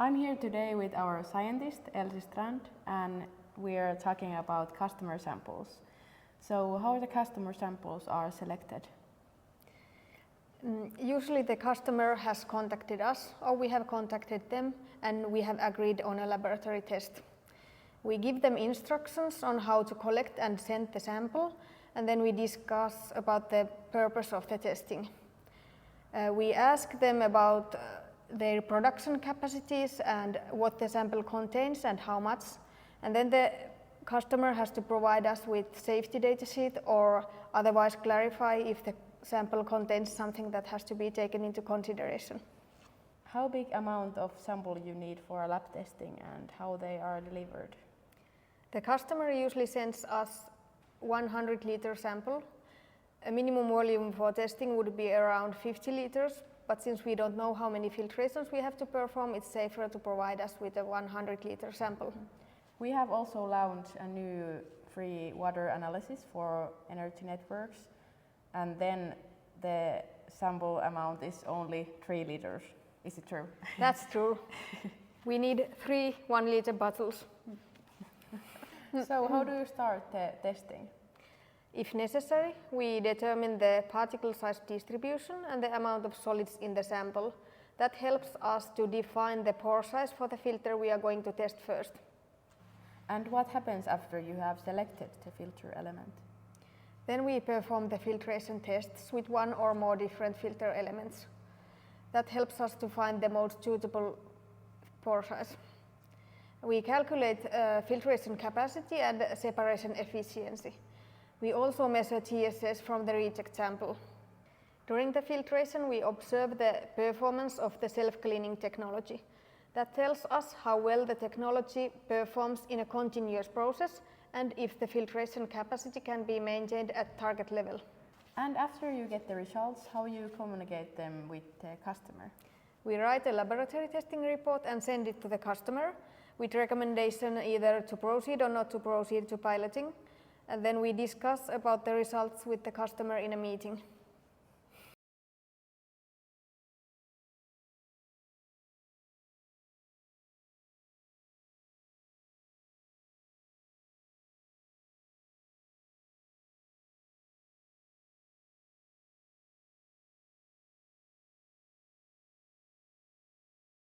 I'm here today with our scientist, Elsi Strand, and we are talking about customer samples. So how the customer samples are selected? Usually the customer has contacted us or we have contacted them and we have agreed on a laboratory test. We give them instructions on how to collect and send the sample, and then we discuss about the purpose of the testing. We ask them about their production capacities and what the sample contains and how much, and then the customer has to provide us with safety data sheet or otherwise clarify if the sample contains something that has to be taken into consideration. How big amount of sample you need for lab testing and how they are delivered? The customer usually sends us 100-liter sample. A minimum volume for testing would be around 50 liters, but since we don't know how many filtrations we have to perform, it's safer to provide us with a 100-liter sample. We have also launched a new free water analysis for energy networks, and then the sample amount is only 3 liters. Is it true? That's true. We need 3 1-liter bottles. So how do you start the testing? If necessary, we determine the particle size distribution and the amount of solids in the sample. That helps us to define the pore size for the filter we are going to test first. And what happens after you have selected the filter element? Then we perform the filtration tests with one or more different filter elements. That helps us to find the most suitable pore size. We calculate filtration capacity and separation efficiency. We also measure TSS from the reject sample. During the filtration, we observe the performance of the self-cleaning technology. That tells us how well the technology performs in a continuous process and if the filtration capacity can be maintained at target level. And after you get the results, how you communicate them with the customer? We write a laboratory testing report and send it to the customer with recommendation either to proceed or not to proceed to piloting. And then we discuss about the results with the customer in a meeting.